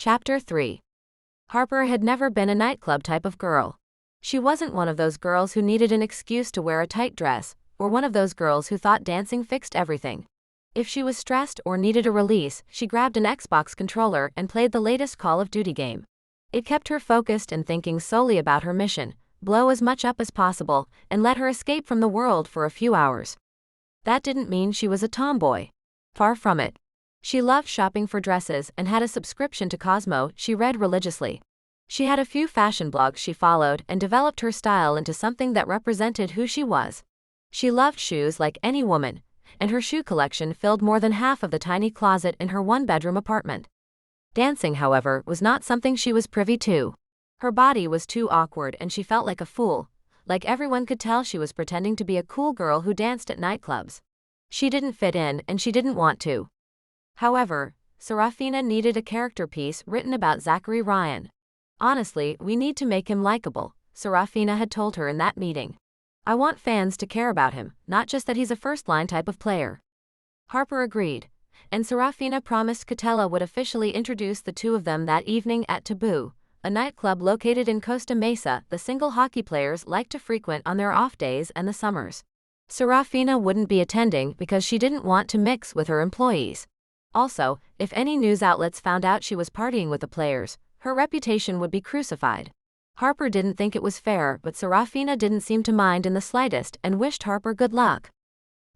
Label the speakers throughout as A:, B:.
A: Chapter 3. Harper had never been a nightclub type of girl. She wasn't one of those girls who needed an excuse to wear a tight dress, or one of those girls who thought dancing fixed everything. If she was stressed or needed a release, she grabbed an Xbox controller and played the latest Call of Duty game. It kept her focused and thinking solely about her mission: blow as much up as possible, and let her escape from the world for a few hours. That didn't mean she was a tomboy. Far from it. She loved shopping for dresses and had a subscription to Cosmo she read religiously. She had a few fashion blogs she followed and developed her style into something that represented who she was. She loved shoes like any woman, and her shoe collection filled more than half of the tiny closet in her one-bedroom apartment. Dancing, however, was not something she was privy to. Her body was too awkward and she felt like a fool, like everyone could tell she was pretending to be a cool girl who danced at nightclubs. She didn't fit in and she didn't want to. However, Serafina needed a character piece written about Zachary Ryan. Honestly, we need to make him likable, Serafina had told her in that meeting. I want fans to care about him, not just that he's a first-line type of player. Harper agreed, and Serafina promised Catella would officially introduce the two of them that evening at Taboo, a nightclub located in Costa Mesa the single hockey players like to frequent on their off days and the summers. Serafina wouldn't be attending because she didn't want to mix with her employees. Also, if any news outlets found out she was partying with the players, her reputation would be crucified. Harper didn't think it was fair, but Serafina didn't seem to mind in the slightest and wished Harper good luck.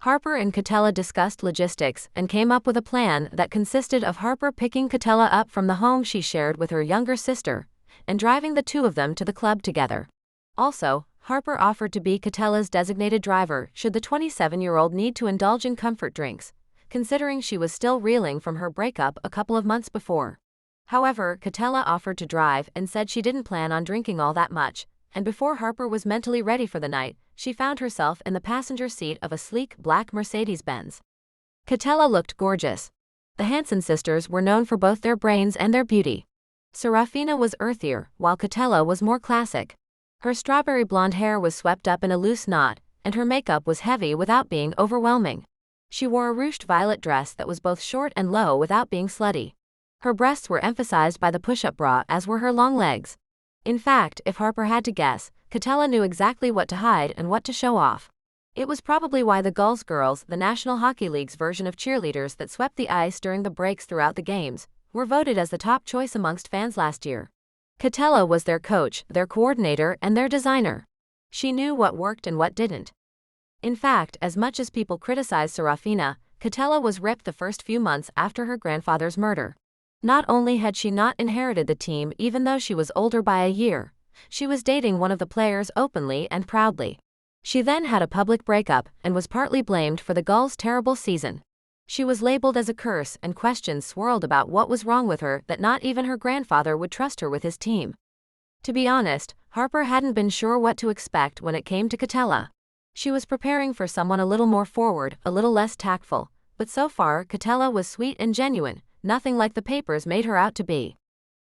A: Harper and Catella discussed logistics and came up with a plan that consisted of Harper picking Catella up from the home she shared with her younger sister and driving the two of them to the club together. Also, Harper offered to be Catella's designated driver should the 27-year-old need to indulge in comfort drinks, considering she was still reeling from her breakup a couple of months before. However, Catella offered to drive and said she didn't plan on drinking all that much, and before Harper was mentally ready for the night, she found herself in the passenger seat of a sleek black Mercedes-Benz. Catella looked gorgeous. The Hanson sisters were known for both their brains and their beauty. Serafina was earthier, while Catella was more classic. Her strawberry blonde hair was swept up in a loose knot, and her makeup was heavy without being overwhelming. She wore a ruched violet dress that was both short and low without being slutty. Her breasts were emphasized by the push-up bra, as were her long legs. In fact, if Harper had to guess, Catella knew exactly what to hide and what to show off. It was probably why the Gulls girls, the National Hockey League's version of cheerleaders that swept the ice during the breaks throughout the games, were voted as the top choice amongst fans last year. Catella was their coach, their coordinator, and their designer. She knew what worked and what didn't. In fact, as much as people criticized Serafina, Catella was ripped the first few months after her grandfather's murder. Not only had she not inherited the team even though she was older by a year, she was dating one of the players openly and proudly. She then had a public breakup and was partly blamed for the Gulls' terrible season. She was labeled as a curse and questions swirled about what was wrong with her that not even her grandfather would trust her with his team. To be honest, Harper hadn't been sure what to expect when it came to Catella. She was preparing for someone a little more forward, a little less tactful, but so far Catella was sweet and genuine, nothing like the papers made her out to be.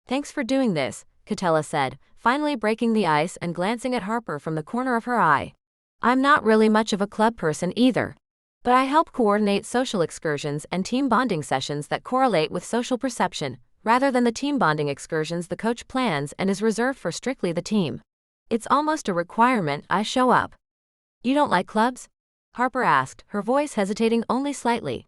A: Thanks for doing this, Catella said, finally breaking the ice and glancing at Harper from the corner of her eye. I'm not really much of a club person either. But I help coordinate social excursions and team bonding sessions that correlate with social perception, rather than the team bonding excursions the coach plans and is reserved for strictly the team. It's almost a requirement I show up. You don't like clubs? Harper asked, her voice hesitating only slightly.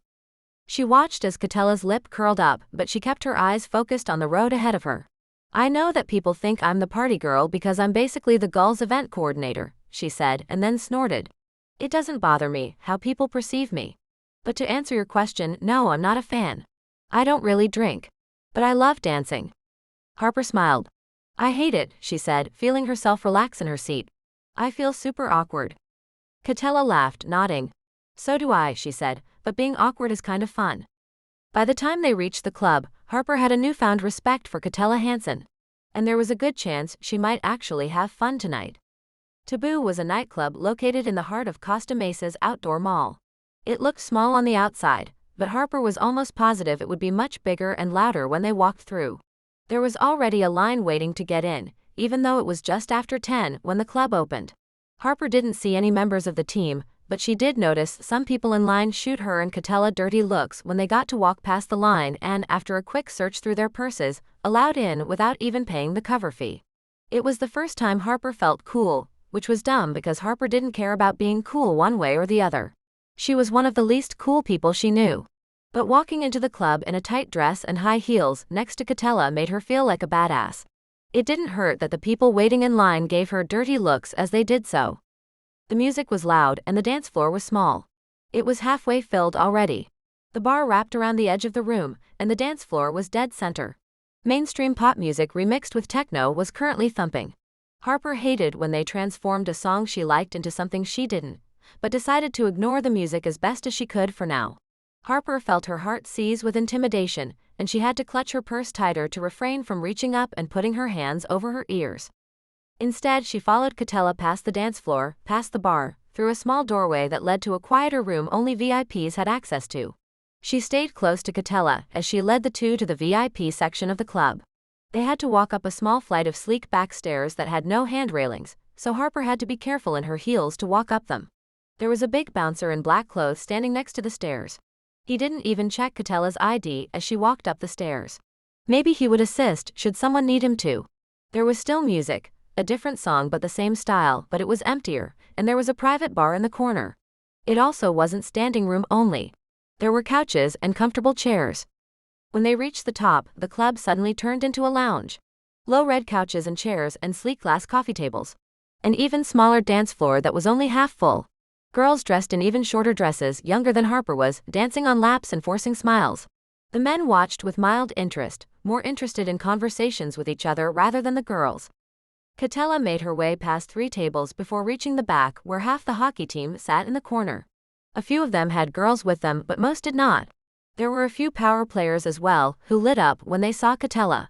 A: She watched as Catella's lip curled up, but she kept her eyes focused on the road ahead of her. I know that people think I'm the party girl because I'm basically the Gulls event coordinator, she said, and then snorted. It doesn't bother me how people perceive me. But to answer your question, no, I'm not a fan. I don't really drink. But I love dancing. Harper smiled. I hate it, she said, feeling herself relax in her seat. I feel super awkward. Catella laughed, nodding. So do I, she said, but being awkward is kind of fun. By the time they reached the club, Harper had a newfound respect for Catella Hanson. And there was a good chance she might actually have fun tonight. Taboo was a nightclub located in the heart of Costa Mesa's outdoor mall. It looked small on the outside, but Harper was almost positive it would be much bigger and louder when they walked through. There was already a line waiting to get in, even though it was just after 10 when the club opened. Harper didn't see any members of the team, but she did notice some people in line shoot her and Catella dirty looks when they got to walk past the line and, after a quick search through their purses, allowed in without even paying the cover fee. It was the first time Harper felt cool, which was dumb because Harper didn't care about being cool one way or the other. She was one of the least cool people she knew. But walking into the club in a tight dress and high heels next to Catella made her feel like a badass. It didn't hurt that the people waiting in line gave her dirty looks as they did so. The music was loud and the dance floor was small. It was halfway filled already. The bar wrapped around the edge of the room, and the dance floor was dead center. Mainstream pop music remixed with techno was currently thumping. Harper hated when they transformed a song she liked into something she didn't, but decided to ignore the music as best as she could for now. Harper felt her heart seize with intimidation, and she had to clutch her purse tighter to refrain from reaching up and putting her hands over her ears. Instead, she followed Catella past the dance floor, past the bar, through a small doorway that led to a quieter room only VIPs had access to. She stayed close to Catella as she led the two to the VIP section of the club. They had to walk up a small flight of sleek back stairs that had no hand railings, so Harper had to be careful in her heels to walk up them. There was a big bouncer in black clothes standing next to the stairs. He didn't even check Catella's ID as she walked up the stairs. Maybe he would assist should someone need him to. There was still music, a different song but the same style, but it was emptier, and there was a private bar in the corner. It also wasn't standing room only. There were couches and comfortable chairs. When they reached the top, the club suddenly turned into a lounge. Low red couches and chairs and sleek glass coffee tables. An even smaller dance floor that was only half full. Girls dressed in even shorter dresses, younger than Harper was, dancing on laps and forcing smiles. The men watched with mild interest, more interested in conversations with each other rather than the girls. Catella made her way past 3 tables before reaching the back where half the hockey team sat in the corner. A few of them had girls with them but most did not. There were a few power players as well, who lit up when they saw Catella.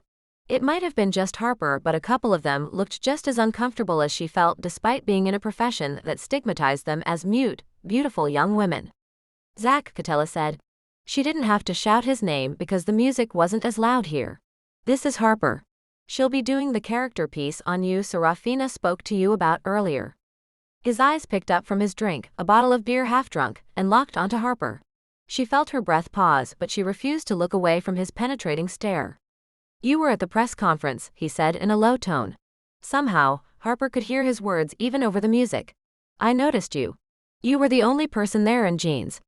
A: It might have been just Harper, but a couple of them looked just as uncomfortable as she felt despite being in a profession that stigmatized them as mute, beautiful young women. "Zach," Catella said. She didn't have to shout his name because the music wasn't as loud here. "This is Harper. She'll be doing the character piece on you Serafina spoke to you about earlier." His eyes picked up from his drink, a bottle of beer half drunk, and locked onto Harper. She felt her breath pause, but she refused to look away from his penetrating stare. "You were at the press conference," he said in a low tone. Somehow, Harper could hear his words even over the music. "I noticed you. You were the only person there in jeans."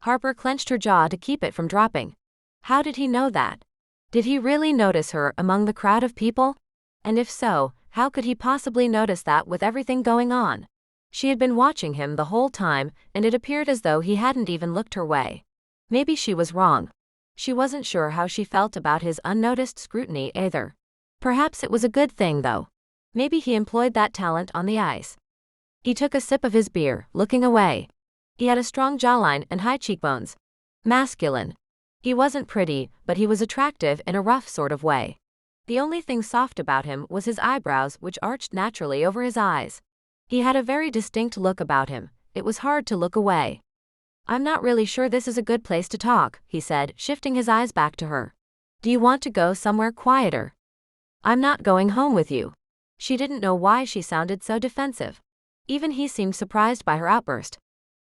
A: Harper clenched her jaw to keep it from dropping. How did he know that? Did he really notice her among the crowd of people? And if so, how could he possibly notice that with everything going on? She had been watching him the whole time, and it appeared as though he hadn't even looked her way. Maybe she was wrong. She wasn't sure how she felt about his unnoticed scrutiny either. Perhaps it was a good thing though. Maybe he employed that talent on the ice. He took a sip of his beer, looking away. He had a strong jawline and high cheekbones. Masculine. He wasn't pretty, but he was attractive in a rough sort of way. The only thing soft about him was his eyebrows, which arched naturally over his eyes. He had a very distinct look about him. It was hard to look away. "I'm not really sure this is a good place to talk," he said, shifting his eyes back to her. "Do you want to go somewhere quieter?" "I'm not going home with you." She didn't know why she sounded so defensive. Even he seemed surprised by her outburst.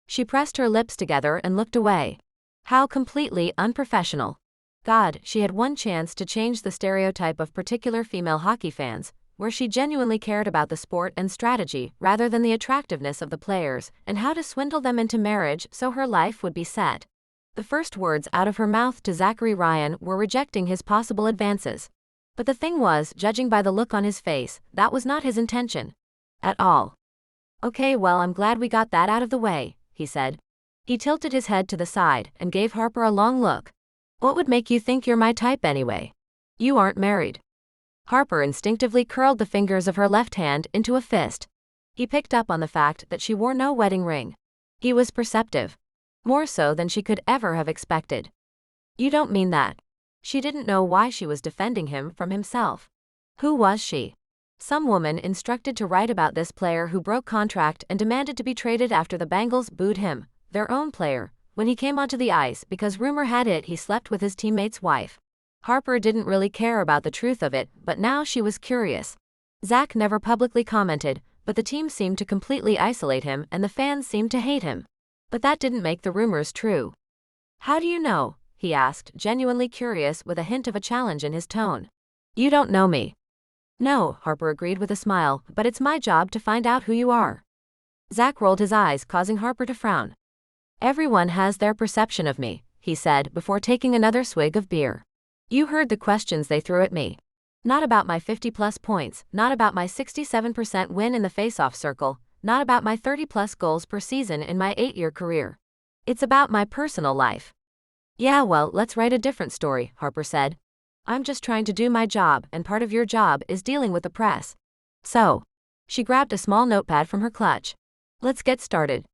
A: She pressed her lips together and looked away. How completely unprofessional. God, she had one chance to change the stereotype of particular female hockey fans, where she genuinely cared about the sport and strategy rather than the attractiveness of the players, and how to swindle them into marriage so her life would be set. The first words out of her mouth to Zachary Ryan were rejecting his possible advances. But the thing was, judging by the look on his face, that was not his intention. At all. "Okay, well, I'm glad we got that out of the way," he said. He tilted his head to the side and gave Harper a long look. "What would make you think you're my type anyway? You aren't married." Harper instinctively curled the fingers of her left hand into a fist. He picked up on the fact that she wore no wedding ring. He was perceptive. More so than she could ever have expected. "You don't mean that." She didn't know why she was defending him from himself. Who was she? Some woman instructed to write about this player who broke contract and demanded to be traded after the Bengals booed him, their own player, when he came onto the ice because rumor had it he slept with his teammate's wife. Harper didn't really care about the truth of it, but now she was curious. Zach never publicly commented, but the team seemed to completely isolate him and the fans seemed to hate him. But that didn't make the rumors true. "How do you know?" he asked, genuinely curious with a hint of a challenge in his tone. "You don't know me." "No," Harper agreed with a smile, "but it's my job to find out who you are." Zach rolled his eyes, causing Harper to frown. "Everyone has their perception of me," he said before taking another swig of beer. "You heard the questions they threw at me. Not about my 50-plus points, not about my 67% win in the face-off circle, not about my 30-plus goals per season in my 8-year career. It's about my personal life." "Yeah, well, let's write a different story," Harper said. "I'm just trying to do my job, and part of your job is dealing with the press. So." She grabbed a small notepad from her clutch. "Let's get started.